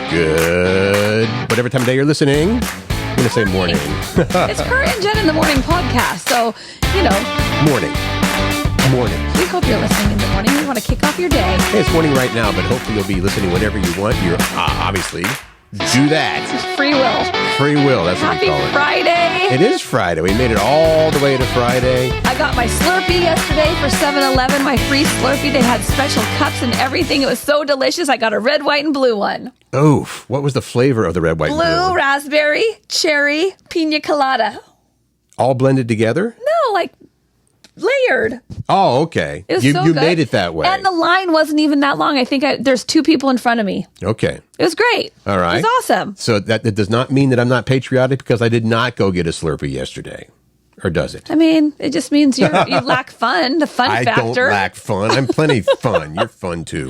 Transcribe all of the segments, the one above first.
Good. Whatever time of day you're listening. I'm going to say morning. It's Curt and Jen in the Morning podcast. So, Morning. We hope you're listening in the morning. We want to kick off your day. Hey, it's morning right now, but hopefully you'll be listening whenever you want. You're obviously do that. Free will. Free will. That's what we call it. Happy Friday. It is Friday. We made it all the way to Friday. I got my Slurpee yesterday for 7-Eleven, my free Slurpee. They had special cups and everything. It was so delicious. I got a red, white, and blue one. Oof. What was the flavor of the red, white, and blue? Blue, raspberry, cherry, pina colada. All blended together? No, like layered. Oh, okay. It was You so good. made it that way. And the line wasn't even that long. I think there's two people in front of me. Okay. It was great. All right. It was awesome. So that does not mean that I'm not patriotic because I did not go get a Slurpee yesterday. Or does it? I mean, it just means you lack fun, the fun I factor. don't lack fun. I'm plenty fun. You're fun, too.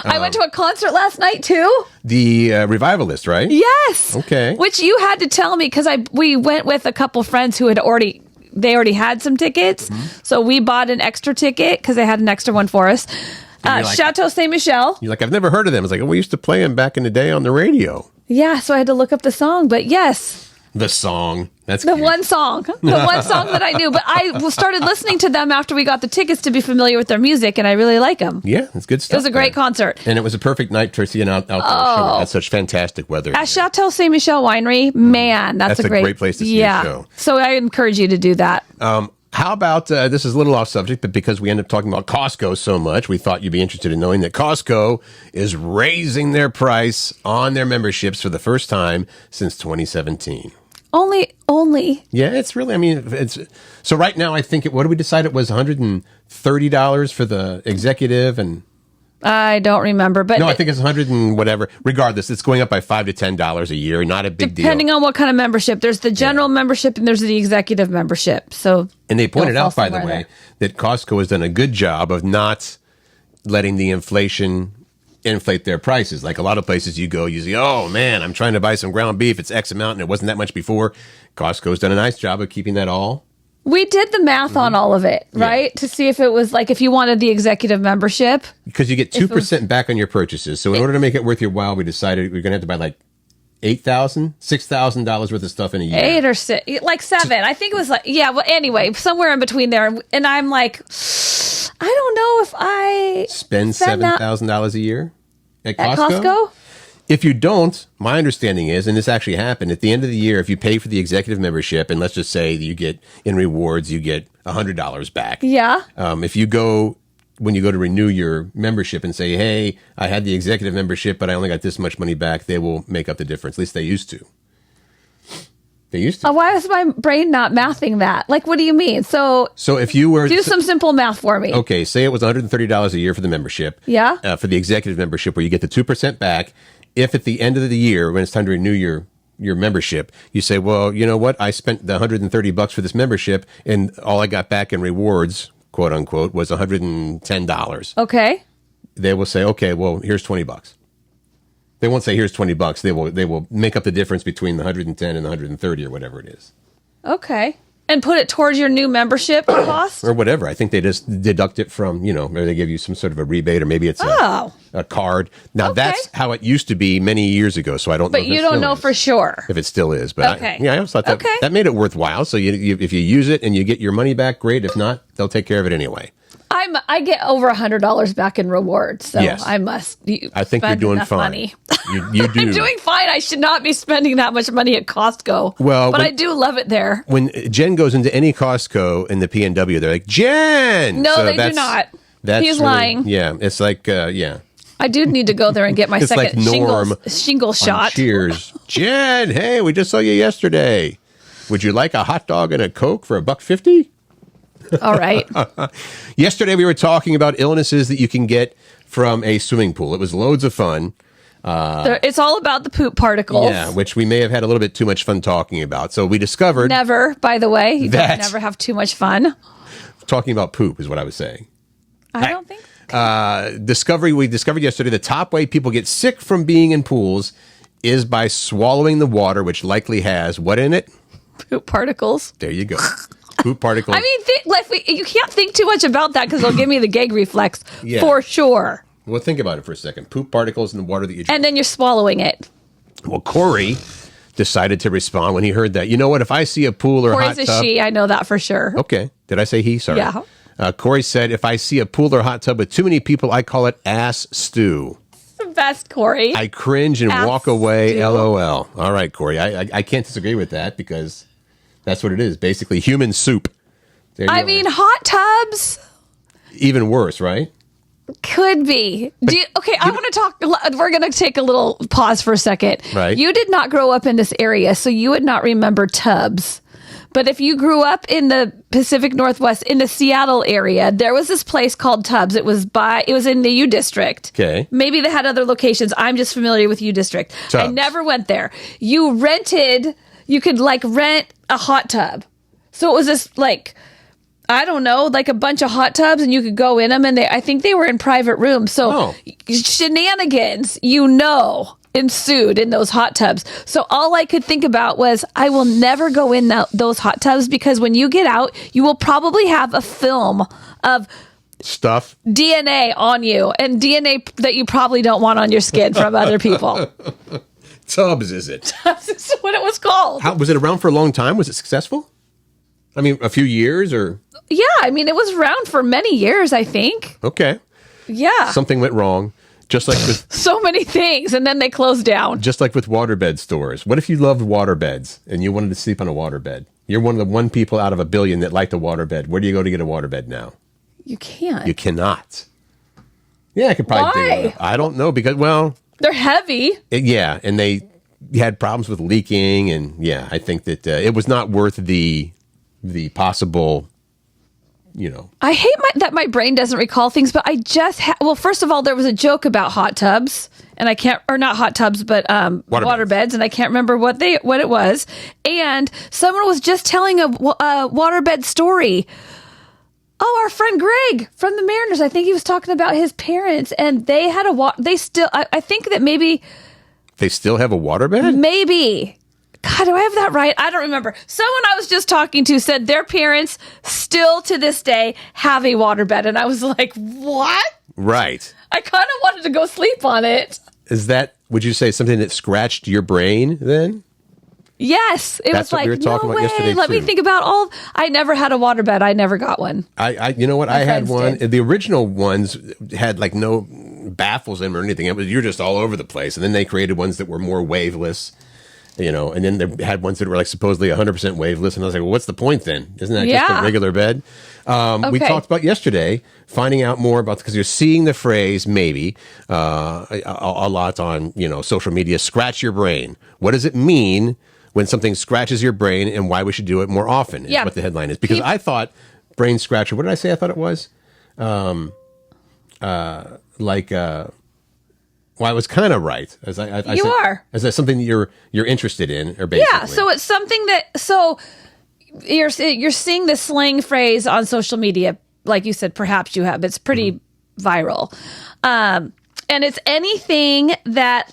I went to a concert last night, too. The Revivalist, right? Yes. Okay. Which you had to tell me because we went with a couple friends who had already had some tickets. Mm-hmm. So we bought an extra ticket because they had an extra one for us. Chateau Saint Michel. You're like, I've never heard of them. It's like, we used to play them back in the day on the radio. Yeah, so I had to look up the song. But yes. The song. That's the cute. one song. The one song that I knew. But I started listening to them after we got the tickets to be familiar with their music, and I really like them. Yeah, it's good stuff. It was a great concert. And it was a perfect night to see an outdoor show. That's such fantastic weather. At Chateau Saint Michel Winery, man, that's a great place to see a show. So I encourage you to do that. How about, this is a little off subject, but because we end up talking about Costco so much, we thought you'd be interested in knowing that Costco is raising their price on their memberships for the first time since 2017. Only. Yeah, it's really, it's, so right now I think, what did we decide? It was $130 for the executive and... I don't remember, but... No, I think it's 100 and whatever. Regardless, it's going up by $5 to $10 a year. Not a big deal. Depending on what kind of membership. There's the general membership and there's the executive membership. So, and they pointed out, by the way, that Costco has done a good job of not letting the inflation inflate their prices. Like a lot of places you go, you say, oh man, I'm trying to buy some ground beef. It's X amount and it wasn't that much before. Costco's done a nice job of keeping that all. We did the math on all of it, right? Yeah. To see if it was like if you wanted the executive membership. Because you get 2% back on your purchases. So in order to make it worth your while, we decided we're going to have to buy like $6,000 worth of stuff in a year. 8 or 6, like 7. I think it was like, well, anyway, somewhere in between there. And I'm like, I don't know if I spend $7,000 a year at Costco. At Costco? If you don't, my understanding is, and this actually happened, at the end of the year, if you pay for the executive membership, and let's just say you get, in rewards, you get $100 back. Yeah. If you go, when you go to renew your membership and say, hey, I had the executive membership, but I only got this much money back, they will make up the difference. At least they used to. They used to. Why is my brain not mathing that? Like, what do you mean? So if you were... Do some simple math for me. Okay, say it was $130 a year for the membership. Yeah. For the executive membership, where you get the 2% back. If at the end of the year, when it's time to renew your membership, you say, well, you know what? I spent the $130 for this membership, and all I got back in rewards, quote unquote, was $110. Okay. They will say, okay, well, here's $20. They won't say here's $20. They will make up the difference between the 110 and the 130 or whatever it is. Okay. And put it towards your new membership cost? Or whatever. I think they just deduct it from, or they give you some sort of a rebate, or maybe it's a card. Now, that's how it used to be many years ago, so I don't know if But you don't know for sure. if it still is. But okay. I always thought that made it worthwhile. So if you use it and you get your money back, great. If not, they'll take care of it anyway. I get over $100 back in rewards, so yes. I must. I think you're doing fine. Money. You do. I'm doing fine. I should not be spending that much money at Costco. Well, but I do love it there. When Jen goes into any Costco in the PNW, they're like, Jen. No, so they do not. He's lying. Yeah, it's like yeah. I do need to go there and get my second shingle shot. Cheers, Jen. Hey, we just saw you yesterday. Would you like a hot dog and a Coke for $1.50? All right. Yesterday, we were talking about illnesses that you can get from a swimming pool. It was loads of fun. It's all about the poop particles. Yeah, which we may have had a little bit too much fun talking about. So we discovered... Never, by the way. You don't never have too much fun. Talking about poop is what I was saying. I don't think... We discovered yesterday the top way people get sick from being in pools is by swallowing the water, which likely has what in it? Poop particles. There you go. Poop particles. I mean, you can't think too much about that because it'll give me the gag reflex for sure. Well, think about it for a second. Poop particles in the water that you drink. And then you're swallowing it. Well, Corey decided to respond when he heard that. You know what? If I see a pool or Corey's hot tub, a she. I know that for sure. Okay. Did I say he? Sorry. Yeah. Corey said, if I see a pool or hot tub with too many people, I call it ass stew. The best, Corey. I cringe and Ass walk away. stew. LOL. All right, Corey. I can't disagree with that because that's what it is. Basically, human soup. There you I are. mean, hot tubs Even worse, right? could be. Okay, I want to talk. We're going to take a little pause for a second. Right. You did not grow up in this area, so you would not remember tubs. But if you grew up in the Pacific Northwest, in the Seattle area, there was this place called Tubbs. It was in the U District. Okay. Maybe they had other locations. I'm just familiar with U District. Tubbs. I never went there. You could rent a hot tub. So it was this I don't know, like a bunch of hot tubs, and you could go in them, and I think they were in private rooms. So shenanigans, ensued in those hot tubs. So all I could think about was, I will never go in those hot tubs, because when you get out, you will probably have a film of stuff, DNA on you, and DNA that you probably don't want on your skin from other people. Tubbs, is it? That's what it was called. Was it around for a long time? Was it successful? I mean, a few years or? Yeah, I mean, it was around for many years, I think. Okay. Yeah. Something went wrong. Just like with so many things, and then they closed down. Just like with waterbed stores. What if you loved waterbeds and you wanted to sleep on a waterbed? You're one of the one people out of a billion that liked a waterbed. Where do you go to get a waterbed now? You can't. You cannot. Yeah, I could probably dig one up. I don't know, because, well, they're heavy. And they had problems with leaking, and I think that it was not worth the possible. I hate that my brain doesn't recall things, but I just first of all, there was a joke about hot tubs, and I can't, or not hot tubs, but waterbeds, and I can't remember what it was. And someone was just telling a waterbed story. Oh, our friend Greg from the Mariners, I think he was talking about his parents, and they had I think that maybe they still have a waterbed? Maybe. God, do I have that right? I don't remember. Someone I was just talking to said their parents still to this day have a waterbed. And I was like, what? Right. I kind of wanted to go sleep on it. Is that, would you say, something that scratched your brain then? Yes. That's what we were talking about yesterday, Let me think about I never had a waterbed. I never got one. You know what? I had one. Did. The original ones had no baffles in them or anything. You're just all over the place. And then they created ones that were more waveless. And then they had ones that were supposedly 100% waveless. And I was like, well, what's the point then? Isn't that just a regular bed? We talked about yesterday finding out more about, because you're seeing the phrase maybe a lot on, social media, scratch your brain. What does it mean when something scratches your brain, and why we should do it more often is what the headline is. Because I thought brain scratcher, what did I say I thought it was? Well, I was kind of right. As I you said, are. Is that something you're interested in, or basically? Yeah. So it's something you're seeing the slang phrase on social media, like you said. Perhaps you have. It's pretty viral, and it's anything that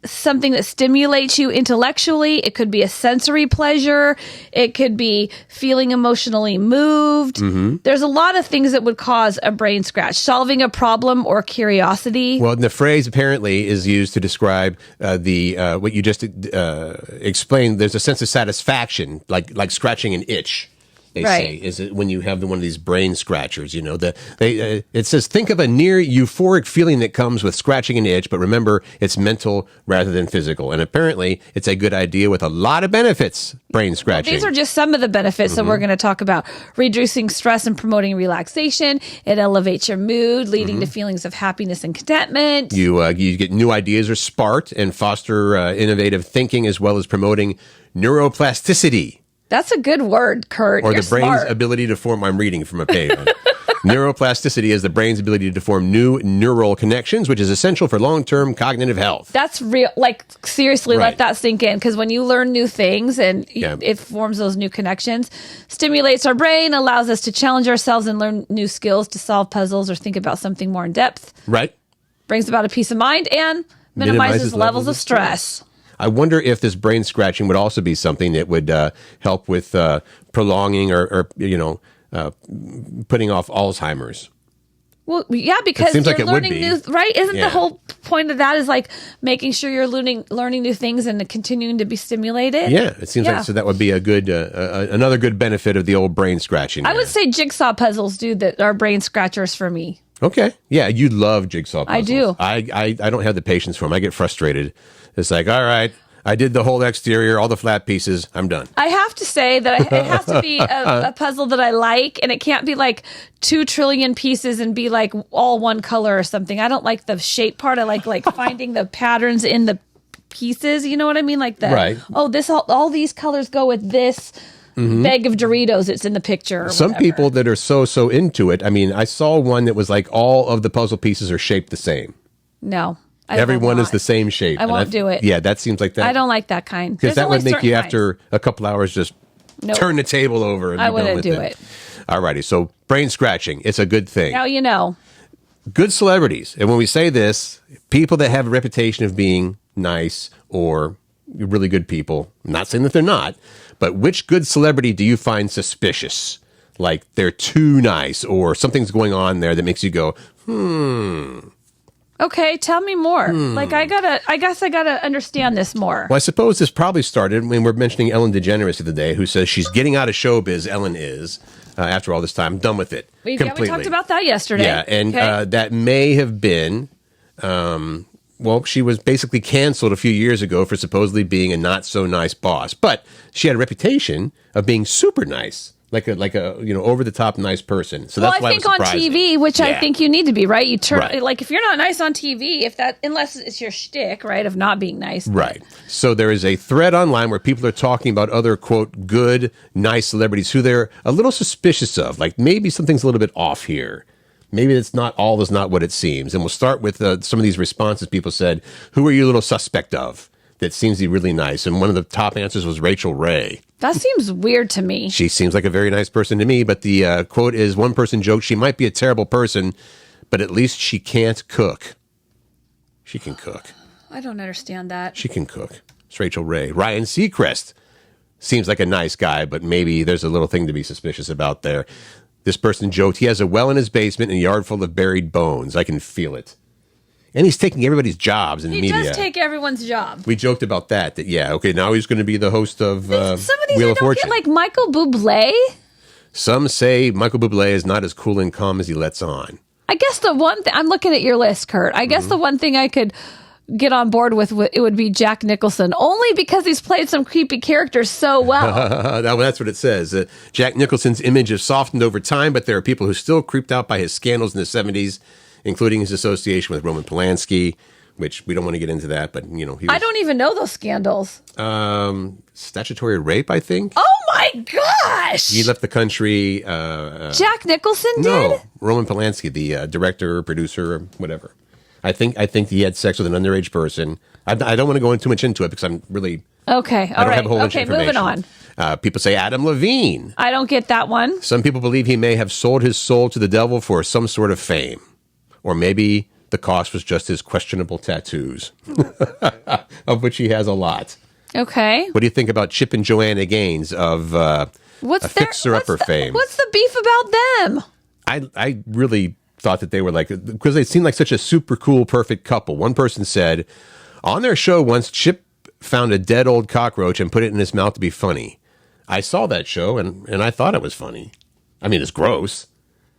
something that stimulates you intellectually. It could be a sensory pleasure. It could be feeling emotionally moved. Mm-hmm. There's a lot of things that would cause a brain scratch. Solving a problem or curiosity. Well, the phrase apparently is used to describe what you just explained. There's a sense of satisfaction, like scratching an itch. They say, is it when you have one of these brain scratchers, it says, think of a near euphoric feeling that comes with scratching an itch, but remember, it's mental rather than physical. And apparently, it's a good idea with a lot of benefits, brain scratching. These are just some of the benefits that we're going to talk about. Reducing stress and promoting relaxation. It elevates your mood, leading to feelings of happiness and contentment. You get new ideas are sparked and foster innovative thinking, as well as promoting neuroplasticity. That's a good word, Curt. Or You're the brain's smart. ability to form, I'm reading from a page. Neuroplasticity is the brain's ability to form new neural connections, which is essential for long-term cognitive health. That's real. Seriously, let that sink in. Because when you learn new things and it forms those new connections, stimulates our brain, allows us to challenge ourselves and learn new skills to solve puzzles or think about something more in depth. Right. Brings about a peace of mind and minimizes levels of stress. I wonder if this brain scratching would also be something that would help with prolonging or putting off Alzheimer's. Well, yeah, because seems you're like it would learning be. new, right? Isn't Yeah. the whole point of that is like making sure you're learning new things and continuing to be stimulated? Yeah, it seems like so that would be a good another good benefit of the old brain scratching. I would say jigsaw puzzles do that are brain scratchers for me. Okay, yeah, you love jigsaw puzzles. I do. I don't have the patience for them. I get frustrated. It's like, all right, I did the whole exterior, all the flat pieces. I'm done. I have to say that it has to be a puzzle that I like, and it can't be like 2 trillion pieces and be like all one color or something. I don't like the shape part. I like finding the patterns in the pieces. You know what I mean? Like Right. Oh, this all these colors go with this bag of Doritos. It's in the picture. Or Some whatever. people that are so into it. I mean, I saw one that was like all of the puzzle pieces are shaped the same. No. Everyone is the same shape. I won't do it. Yeah, that seems like that. I don't like that kind. Because that There's would only make you, certain after a couple hours, just Nope. turn the table over and I be done wouldn't with do it. All righty, so brain scratching, it's a good thing. Now you know. Good celebrities, and when we say this, people that have a reputation of being nice or really good people, I'm not saying that they're not, but which good celebrity do you find suspicious? Like they're too nice or something's going on there that makes you go, Okay, tell me more. Like I guess I gotta understand this more. Well, I suppose this probably started when we're mentioning Ellen DeGeneres the other day, who says she's getting out of showbiz. Ellen is, after all this time, done with it completely. We talked about that yesterday. Yeah, and Okay. that may have been, well, she was basically canceled a few years ago for supposedly being a not so nice boss, but she had a reputation of being super nice, like a over the top nice person. So that's why I it was think on surprising. TV, which I Yeah. think you need to be, right? You turn Right. like if you're not nice on TV, unless it's your shtick, right, of not being nice. Right. So there is a thread online where people are talking about other, quote, good, nice celebrities who they're a little suspicious of. Like maybe something's a little bit off here. Maybe it's not all is not what it seems. And we'll start with some of these responses. People said, who are you a little suspect of that seems to be really nice? And one of the top answers was Rachel Ray. That seems weird to me. She seems like a very nice person to me. But the quote is, one person joked, she might be a terrible person, but at least she can't cook. She can cook. I don't understand that. She can cook. It's Rachel Ray. Ryan Seacrest seems like a nice guy, but maybe there's a little thing to be suspicious about there. This person joked he has a well in his basement and a yard full of buried bones. I can feel it. And he's taking everybody's jobs in the He media. does take everyone's job. We joked about that yeah, okay, now he's going to be the host of Some of these Wheel I of don't Fortune. get, like Michael Bublé. Some say Michael Bublé is not as cool and calm as he lets on. I guess the one thing I'm looking at your list, Curt. I guess the one thing I could get on board with it would be Jack Nicholson, only because he's played some creepy characters so well. That's what it says. Jack Nicholson's image has softened over time, but there are people who still creeped out by his scandals in the 70s, including his association with Roman Polanski, which we don't want to get into that, but he was, I don't even know those scandals. statutory rape, I think. Oh my gosh! He left the country. Jack Nicholson did? No, Roman Polanski, the director, producer, whatever. I think he had sex with an underage person. I don't want to go too much into it because I'm really Okay, I all don't right. have a whole bunch of Okay, information. moving on. People say Adam Levine. I don't get that one. Some people believe he may have sold his soul to the devil for some sort of fame, or maybe the cost was just his questionable tattoos, of which he has a lot. Okay. What do you think about Chip and Joanna Gaines of What's a fixer-upper fame? What's the beef about them? I really thought that they were because they seemed like such a super cool, perfect couple. One person said, on their show once, Chip found a dead old cockroach and put it in his mouth to be funny. I saw that show and I thought it was funny. I mean, it's gross.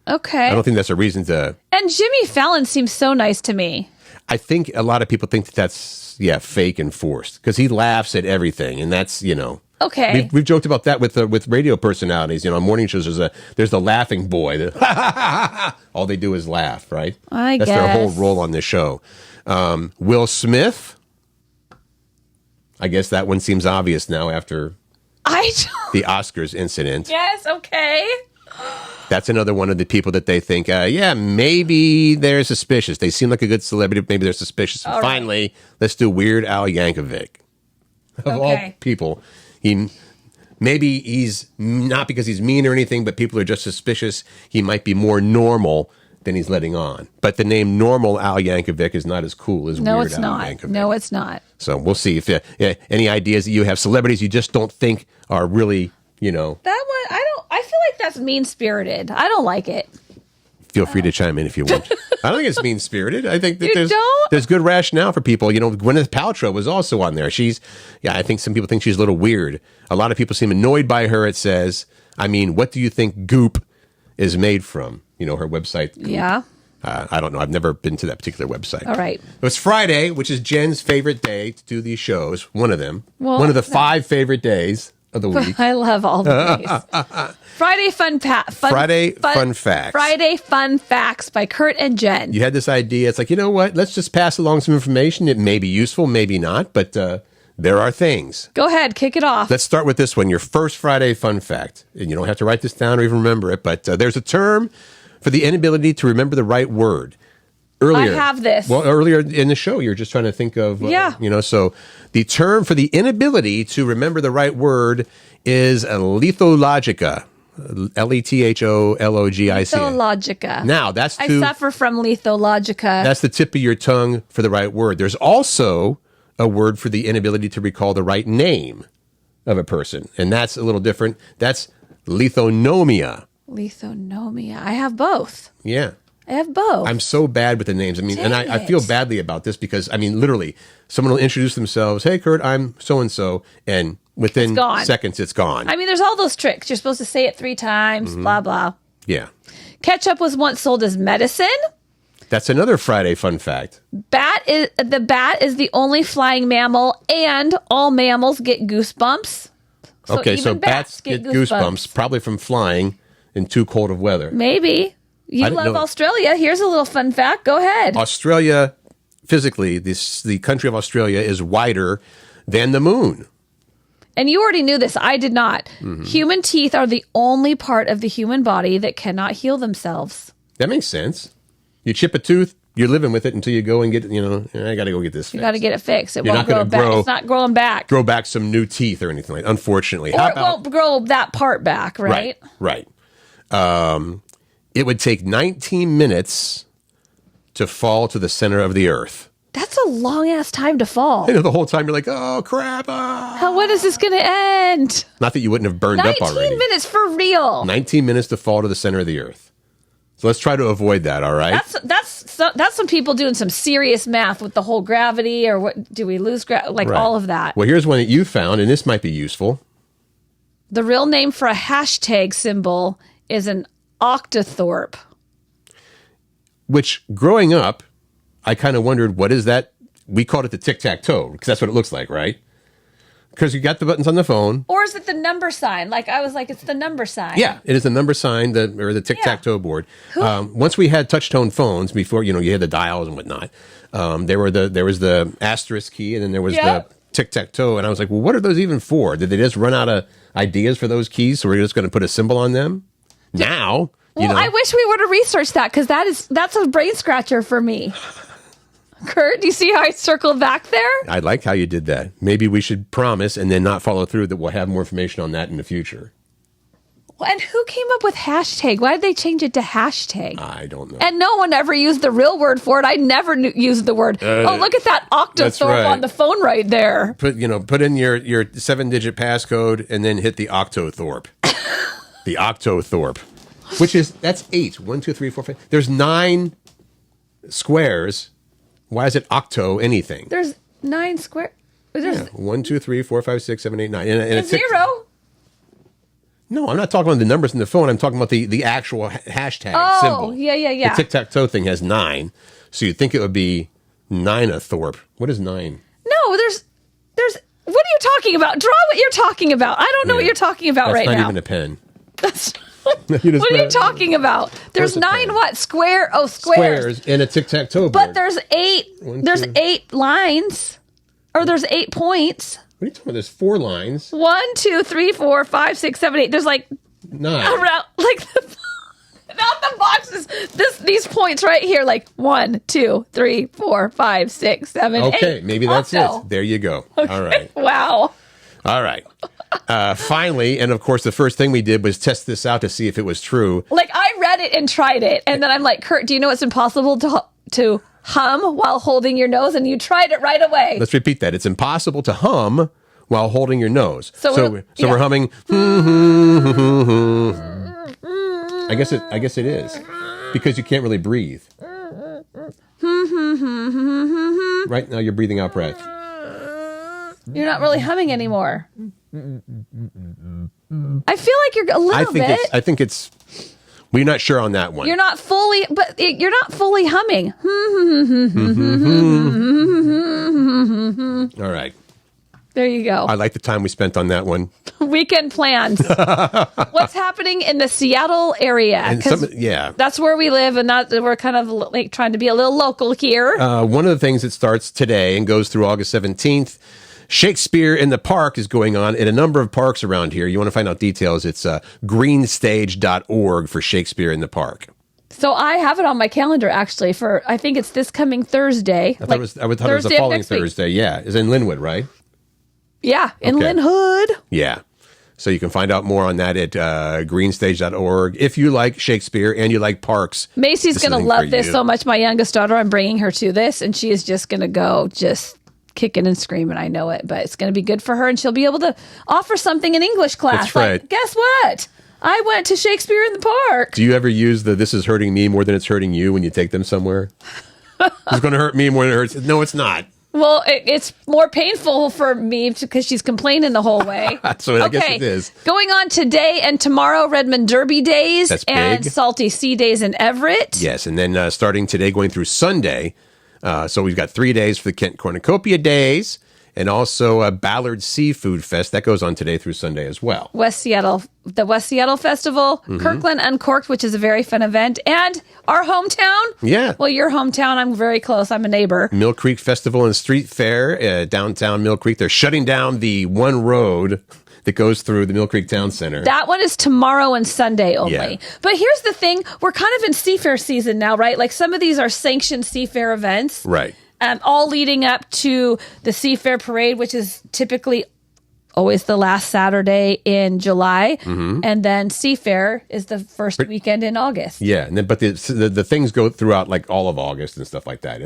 Okay. I don't think that's a reason to... And Jimmy Fallon seems so nice to me. I think a lot of people think that that's, fake and forced because he laughs at everything. And that's, Okay. We've joked about that with radio personalities. On morning shows, there's the laughing boy. All they do is laugh, right? That's their whole guess. role on this show. Will Smith. I guess that one seems obvious now after I don't. the Oscars incident. Yes, okay. That's another one of the people that they think, maybe they're suspicious. They seem like a good celebrity. Maybe they're suspicious. And All right. finally, let's do Weird Al Yankovic. Of all Okay. people, maybe he's not because he's mean or anything, but people are just suspicious. He might be more normal than he's letting on. But the name Normal Al Yankovic is not as cool as No, Weird it's Al not. Yankovic. No, it's not. So we'll see if any ideas that you have. Celebrities you just don't think are really, That one, I feel like that's mean spirited. I don't like it. Feel free to chime in if you want. I don't think it's mean-spirited. I think that You don't? there's good rationale for people. You know, Gwyneth Paltrow was also on there. I think some people think she's a little weird. A lot of people seem annoyed by her, it says. I mean, what do you think Goop is made from? You know, her website. Goop. Yeah. I don't know. I've never been to that particular website. All right. It was Friday, which is Jen's favorite day to do these shows. One of them. Well, one of the 5 favorite days of the week. I love all the days. Friday fun facts. Friday fun facts by Curt and Jen. You had this idea. It's like, you know what? Let's just pass along some information. It may be useful, maybe not, but there are things. Go ahead, kick it off. Let's start with this one. Your first Friday fun fact. And you don't have to write this down or even remember it, but there's a term for the inability to remember the right word. Earlier, I have this. Well, earlier in the show, you're just trying to think of, so the term for the inability to remember the right word is lethologica. LethologicIC. Lethologica. Now, I suffer from lethologica. That's the tip of your tongue for the right word. There's also a word for the inability to recall the right name of a person, and that's a little different. That's lithonomia. Lithonomia. I have both. Yeah. I have both. I'm so bad with the names. I mean, Dang I feel badly about this because, I mean, literally, someone will introduce themselves. Hey, Curt, I'm so-and-so. And within seconds, it's gone. I mean, there's all those tricks. You're supposed to say it 3 times, blah, blah. Yeah. Ketchup was once sold as medicine. That's another Friday fun fact. The bat is the only flying mammal, and all mammals get goosebumps. So bats get goosebumps, probably from flying in too cold of weather. Maybe. You love Australia. Here's a little fun fact. Go ahead. Australia, physically, the country of Australia is wider than the moon. And you already knew this. I did not. Mm-hmm. Human teeth are the only part of the human body that cannot heal themselves. That makes sense. You chip a tooth, you're living with it until you go and get, I got to go get this fixed. You got to get it fixed. It won't grow back. It's not growing back. Grow back some new teeth or anything like that, unfortunately. Or it won't grow that part back, right? Right. It would take 19 minutes to fall to the center of the earth. That's a long-ass time to fall. The whole time you're like, oh, crap. When is this going to end? Not that you wouldn't have burned up already. 19 minutes for real. 19 minutes to fall to the center of the earth. So let's try to avoid that, all right? That's some people doing some serious math with the whole gravity, or what do we lose all of that. Well, here's one that you found, and this might be useful. The real name for a hashtag symbol is an octothorpe. Which, growing up, I kind of wondered, what is that? We called it the tic-tac-toe, because that's what it looks like, right? Because you got the buttons on the phone. Or is it the number sign? I was like, it's the number sign. Yeah, it is the number sign, or the tic-tac-toe board. Once we had touch-tone phones, before, you had the dials and whatnot, there was the asterisk key, and then there was the tic-tac-toe, and I was like, well, what are those even for? Did they just run out of ideas for those keys, so we're just going to put a symbol on them? Now, I wish we would have researched that, because that's a brain scratcher for me. Curt, do you see how I circled back there? I like how you did that. Maybe we should promise and then not follow through that we'll have more information on that in the future. And who came up with hashtag? Why did they change it to hashtag? I don't know. And no one ever used the real word for it. I never used the word. Look at that octothorpe on the phone right there. Put in your 7-digit passcode and then hit the octothorpe. The octothorpe. That's 8. 1, 2, 3, 4, 5. There's 9 squares. Why is it octo anything? There's 9 square. There's 1, 2, 3, 4, 5, 6, 7, 8, 9. And a 0. No, I'm not talking about the numbers in the phone. I'm talking about the actual hashtag symbol. Oh, yeah. The tic-tac-toe thing has 9. So you'd think it would be 9-a-thorpe. What is 9? No, there's. What are you talking about? Draw what you're talking about. I don't know what you're talking about right now. That's not even a pen. What are you talking about? There's 9 what? Squares. Squares in a tic-tac-toe board. But there's 8. There's 8 lines. Or there's 8 points. What are you talking about? There's 4 lines. 1, 2, 3, 4, 5, 6, 7, 8. There's 9. Around not the boxes. These points right here, 1, 2, 3, 4, 5, 6, 7, 8. Okay, maybe that's it. There you go. Okay. All right. Wow. All right. Finally, and of course, the first thing we did was test this out to see if it was true. I read it and tried it, and then I'm like, Curt, do you know it's impossible to hum while holding your nose? And you tried it right away. Let's repeat that. It's impossible to hum while holding your nose. So we're humming. I guess it is. Because you can't really breathe. Right now, you're breathing out breath. You're not really humming anymore. I feel like you're a little bit. I think it's. We're not sure on that one. You're not fully, but you're not fully humming. All right. There you go. I like the time we spent on that one. Weekend plans. What's happening in the Seattle area? And that's where we live, and we're kind of like trying to be a little local here. One of the things that starts today and goes through August 17th, Shakespeare in the Park is going on in a number of parks around here. You want to find out details, it's greenstage.org for Shakespeare in the Park. So I have it on my calendar, actually, for, I think it's this coming Thursday. I thought it was the following Thursday. Yeah, it's in Linwood, right? Yeah, in Linwood. Yeah. So you can find out more on that at greenstage.org. If you like Shakespeare and you like parks. Macy's going to love this so much. My youngest daughter, I'm bringing her to this, and she is just going to go just kicking and screaming. I know it, but it's going to be good for her, and she'll be able to offer something in English class. That's right. Like, guess what? I went to Shakespeare in the Park. Do you ever use the "this is hurting me more than it's hurting you" when you take them somewhere? It's going to hurt me more than it hurts. No, it's not. Well, it's more painful for me because she's complaining the whole way. So I guess it is. Going on today and tomorrow, Redmond Derby days. That's big. And Salty Sea days in Everett. Yes, and then starting today, going through Sunday. So we've got 3 days for the Kent Cornucopia days, and also Ballard Seafood Fest. That goes on today through Sunday as well. The West Seattle Festival, Kirkland Uncorked, which is a very fun event, and our hometown. Yeah. Well, your hometown, I'm very close. I'm a neighbor. Mill Creek Festival and Street Fair, downtown Mill Creek. They're shutting down the one road that goes through the Mill Creek Town Center. That one is tomorrow and Sunday only. Yeah. But here's the thing. We're kind of in Seafair season now, right? Like some of these are sanctioned Seafair events. Right. All leading up to the Seafair Parade, which is typically always the last Saturday in July. And then Seafair is the first weekend in August. Yeah, and then, but the things go throughout like all of August and stuff like that.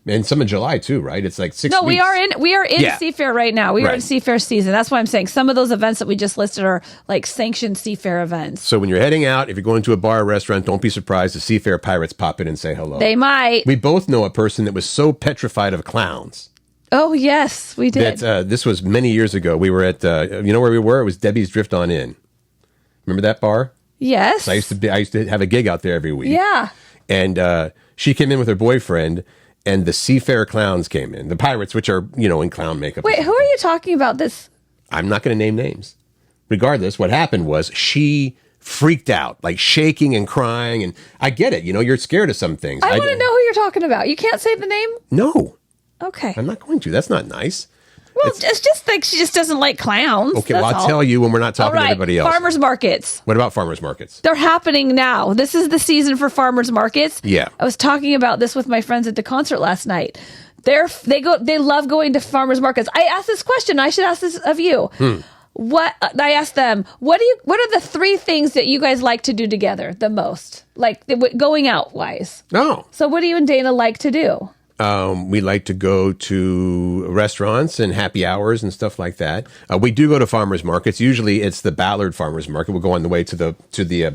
And some in July too, right? It's like 6 weeks. No, we are in Seafair right now. We are in Seafair season. That's why I'm saying some of those events that we just listed are like sanctioned Seafair events. So when you're heading out, if you're going to a bar or restaurant, don't be surprised the Seafair pirates pop in and say hello. They might. We both know a person that was so petrified of clowns. Oh, yes, we did. That, this was many years ago. We were at, you know where we were? It was Debbie's Drift On In. Remember that bar? Yes. So I used to have a gig out there every week. Yeah. And she came in with her boyfriend, and the Seafair clowns came in. The pirates, which are, in clown makeup. Wait, who are you talking about this? I'm not going to name names. Regardless, what happened was she freaked out, like shaking and crying. And I get it. You're scared of some things. I want to know who you're talking about. You can't say the name? No. Okay. I'm not going to. That's not nice. Well, it's just like she just doesn't like clowns. Okay, well, I'll tell you when we're not talking to everybody else. Farmers markets. What about farmers markets? They're happening now. This is the season for farmers markets. Yeah. I was talking about this with my friends at the concert last night. They love going to farmers markets. I asked this question. I should ask this of you. I asked them, what are the 3 things that you guys like to do together the most? Like going out wise. Oh. So what do you and Dana like to do? We like to go to restaurants and happy hours and stuff like that. We do go to farmers markets. Usually it's the Ballard Farmers Market. We'll go on the way to the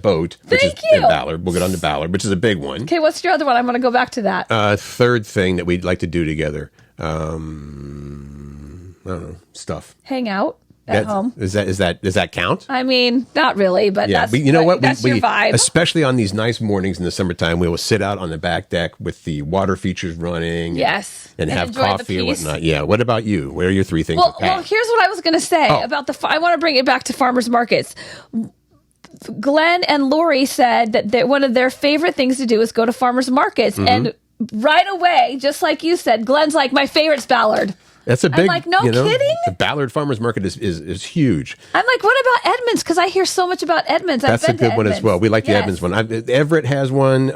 boat, which is in Ballard. We'll get on to Ballard, which is a big one. Okay, what's your other one? I'm going to go back to that. Third thing that we'd like to do together. I don't know, stuff. Hang out at home. Does that count? I mean, not really, but yeah. That's, But you know what? That's your vibe. Especially on these nice mornings in the summertime, we will sit out on the back deck with the water features running. Yes. And have coffee or whatnot. Yeah. What about you? What are your 3 things? Well, here's what I was going to say about I want to bring it back to farmers markets. Glenn and Lori said that one of their favorite things to do is go to farmers markets. And right away, just like you said, Glenn's like, my favorite's Ballard. That's a big. I'm like, no kidding? The Ballard Farmers Market is huge. I'm like, what about Edmonds? Because I hear so much about Edmonds. That's a good one as well. We like the Edmonds one. Everett has one.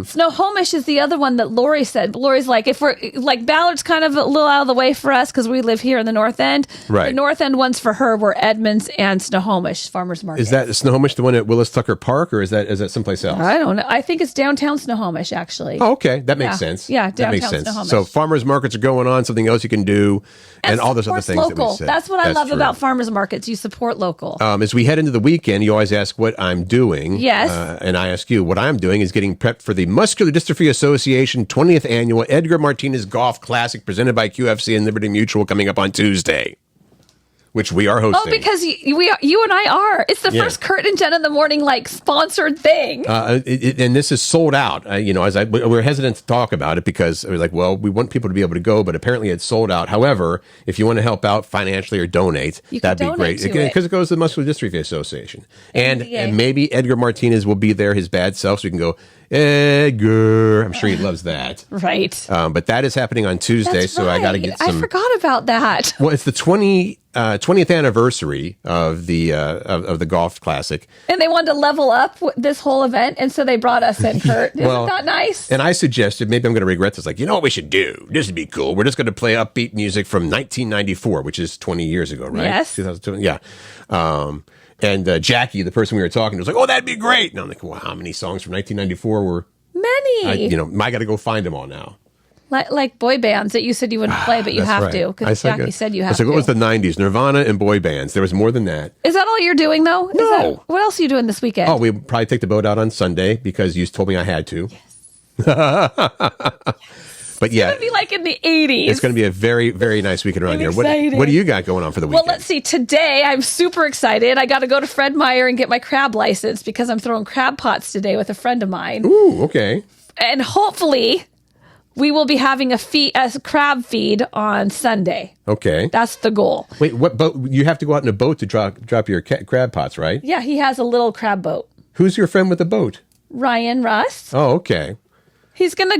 Snohomish is the other one that Lori said. Lori's like, if we're like Ballard's kind of a little out of the way for us because we live here in the North End. Right. The North End ones for her were Edmonds and Snohomish Farmers Market. Is that Snohomish the one at Willis Tucker Park, or is that someplace else? I don't know. I think it's downtown Snohomish, actually. Oh, okay, that makes sense. Yeah, that makes downtown sense. Snohomish. So farmers markets are going on. Something else you can do too, and all those other things local. that we said. That's what I love true. about farmers markets. You support local. As we head into the weekend, you always ask what I'm doing. Yes. And I ask you, what I'm doing is getting prepped for the Muscular Dystrophy Association 20th Annual Edgar Martinez Golf Classic presented by QFC and Liberty Mutual coming up on Tuesday, which we are hosting. Oh, because you and I are. It's the first Curt and Jen in the Morning sponsored thing. And this is sold out. We're hesitant to talk about it because we're like, well, we want people to be able to go, but apparently it's sold out. However, if you want to help out financially or donate, that'd be great because it goes to the Muscular Dystrophy Association, and maybe Edgar Martinez will be there, his bad self, so we can go, Edgar. I'm sure he loves that. Right. But that is happening on Tuesday, so I got to get some. I forgot about that. Well, it's the 20th anniversary of the golf classic, and they wanted to level up this whole event, and so they brought us in. Curt, isn't that nice? And I suggested, maybe I'm going to regret this. Like, you know what we should do? This would be cool. We're just going to play upbeat music from 1994, which is 20 years ago, right? Yes. 2020. Yeah. And Jackie, the person we were talking to, was like, "Oh, that'd be great." And I'm like, "Well, how many songs from 1994 were many? I got to go find them all now." Like boy bands that you said you wouldn't play, but you have to because Jackie said you have to. What was the 90s? Nirvana and boy bands. There was more than that. Is that all you're doing, though? No. What else are you doing this weekend? Oh, we probably take the boat out on Sunday because you told me I had to. Yes. But yeah. It's going to be like in the 80s. It's going to be a very, very nice weekend around here. What do you got going on for the weekend? Well, let's see. Today, I'm super excited. I got to go to Fred Meyer and get my crab license because I'm throwing crab pots today with a friend of mine. Ooh, okay. And hopefully, we will be having a crab feed on Sunday. Okay. That's the goal. Wait, what boat? You have to go out in a boat to drop your crab pots, right? Yeah, he has a little crab boat. Who's your friend with the boat? Ryan Russ. Oh, okay. He's gonna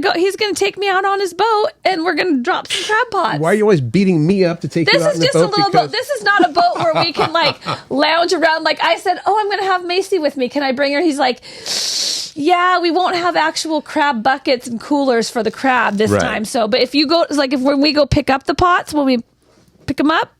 take me out on his boat, and we're gonna drop some crab pots. Why are you always beating me up to take you out in the boat? This is just a little boat. This is not a boat where we can lounge around. Like I said, oh, I'm gonna have Macy with me. Can I bring her? He's like, yeah, we won't have actual crab buckets and coolers for the crab this time. So, but if you go, when we go pick up the pots, when we pick them up,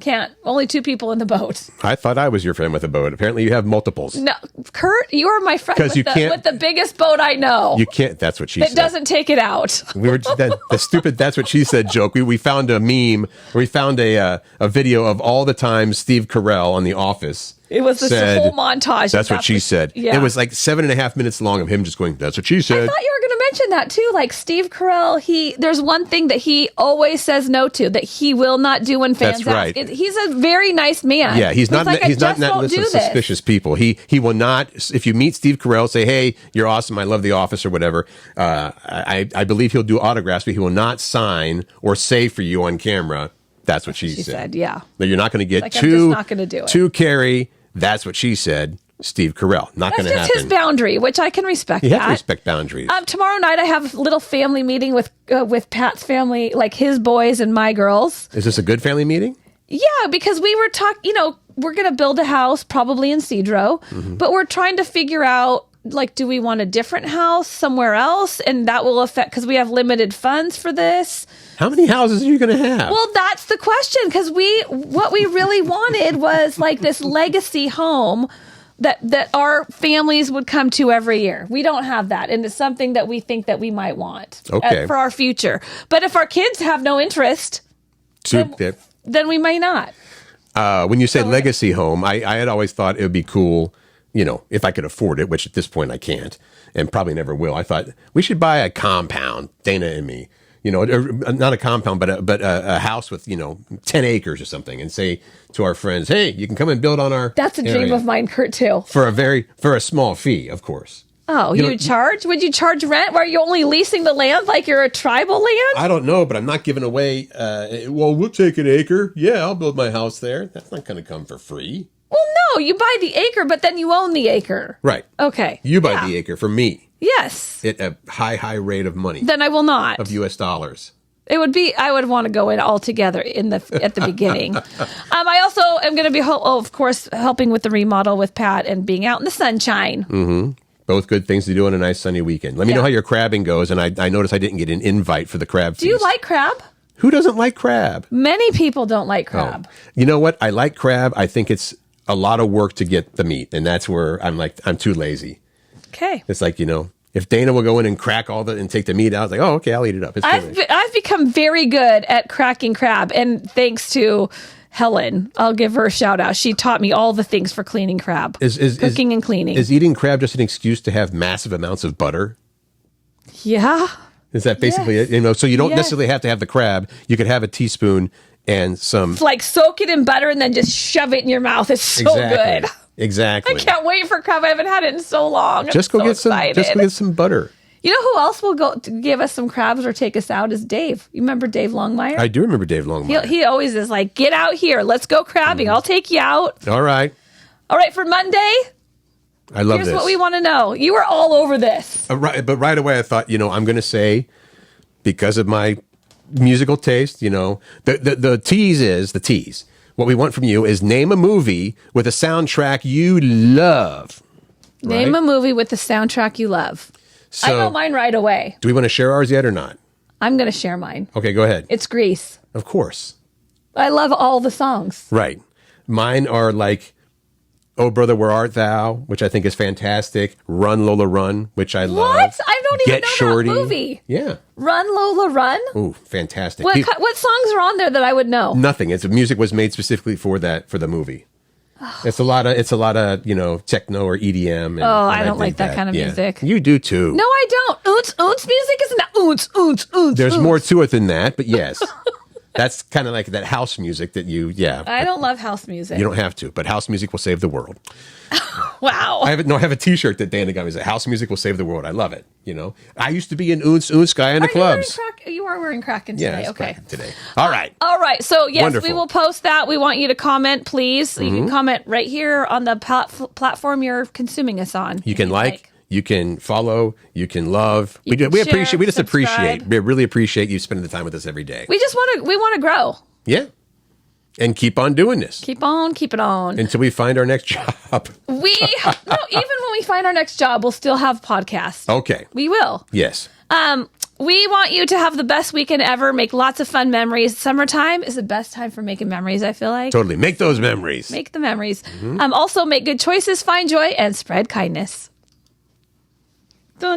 can't. Only 2 people in the boat. I thought I was your friend with a boat. Apparently you have multiples. No, Curt, you are my friend with the biggest boat I know. You can't. That's what she said. It doesn't take it out. We were the stupid "that's what she said" joke. We found a meme. We found a video of all the times Steve Carell on The Office. It was this whole montage. That's what she said. Yeah. It was like 7.5 minutes long of him just going, "That's what she said." I thought you were going to mention that too. Like Steve Carell, there's one thing that he always says no to, that he will not do when fans That's right. ask. He's a very nice man. Yeah, he's not in that list of suspicious people. He will not. If you meet Steve Carell, say, "Hey, you're awesome. I love The Office," or whatever. I believe he'll do autographs, but he will not sign or say for you on camera. That's what she said. Yeah. No, you're not going to get I'm just not going to do it. To Carrie. That's what she said. Steve Carell. Not going to happen. That's his boundary, which I can respect. You have to respect boundaries. Tomorrow night I have a little family meeting with Pat's family, like his boys and my girls. Is this a good family meeting? Yeah, because we were talking, we're going to build a house probably in Cedro, but we're trying to figure out, do we want a different house somewhere else? And that will affect, because we have limited funds for this. How many houses are you going to have? Well, that's the question, because what we really wanted was this legacy home that our families would come to every year. We don't have that, and it's something that we think that we might want for our future. But if our kids have no interest, then we may not. When you say legacy home, I had always thought it would be cool, if I could afford it, which at this point I can't, and probably never will. I thought we should buy a compound, Dana and me. Not a compound, but a house with 10 acres or something, and say to our friends, "Hey, you can come and build on our." That's a dream of mine, Curt, too. For a small fee, of course. Oh, you would charge? Would you charge rent? Were you only leasing the land like you're a tribal land? I don't know, but I'm not giving away. Well, we'll take an acre. Yeah, I'll build my house there. That's not going to come for free. Well, no, you buy the acre, but then you own the acre. Right. Okay. You buy the acre for me. Yes. At a high rate of money. Then I will not. Of U.S. dollars. It would be, I would want to go in all together at the beginning. I also am going to be, of course, helping with the remodel with Pat and being out in the sunshine. Mm-hmm. Both good things to do on a nice sunny weekend. Let me know how your crabbing goes. And I noticed I didn't get an invite for the crab feast. Do you like crab? Who doesn't like crab? Many people don't like crab. Oh. You know what? I like crab. I think it's a lot of work to get the meat. And that's where I'm too lazy. Okay. It's like, if If Dana will go in and crack and take the meat out, it's like, oh, okay, I'll eat it up. It's I've become very good at cracking crab, and thanks to Helen, I'll give her a shout out. She taught me all the things for cleaning crab, cooking and cleaning. Is eating crab just an excuse to have massive amounts of butter? Yeah. Is that basically it? You know, so you don't necessarily have to have the crab. You could have a teaspoon and some. Like soak it in butter and then just shove it in your mouth. It's so good. Exactly. I can't wait for crab. I haven't had it in so long. Just go get some butter. You know who else will go to give us some crabs or take us out is Dave. You remember Dave Longmire? I do remember Dave Longmire. He always is like, get out here. Let's go crabbing. I'll take you out. All right. All right, for Monday. I love this. Here's what we want to know. You were all over this. But right away I thought, I'm going to say, because of my musical taste, the tease. What we want from you is name a movie with a soundtrack you love. Name a movie with the soundtrack you love. So, I know mine right away. Do we want to share ours yet or not? I'm going to share mine. Okay, go ahead. It's Grease. Of course. I love all the songs. Right. Mine are like Oh Brother, Where Art Thou, which I think is fantastic. Run, Lola, Run, which I love. What? I don't even Get know Shorty. that movie. Yeah. Run, Lola, Run? Ooh, fantastic. What songs are on there that I would know? Nothing. Music was made specifically for the movie. It's a lot of techno or EDM. I don't like that kind of music. You do too. No, I don't. Oons music isn't that oons. There's more to it than that, but yes. That's kind of like that house music that I don't love house music. You don't have to, but house music will save the world. Wow. I have a T-shirt that Dana got me. That house music will save the world. I love it. I used to be an oons guy in the clubs. You are wearing Kraken today. Yeah, okay. Today. All right. So yes, Wonderful. we will post that. We want you to comment, please. You can comment right here on the platform you're consuming us on. You can like. You can follow. You can love. We share, appreciate. We just subscribe. appreciate. We really appreciate you spending the time with us every day. We want to grow. Yeah. And keep on doing this. Keep on keeping on until we find our next job. Even when we find our next job, we'll still have podcasts. Okay. We will. Yes. We want you to have the best weekend ever. Make lots of fun memories. Summertime is the best time for making memories, I feel like. Totally. Make those memories. Make the memories. Also, make good choices, find joy, and spread kindness. Dun,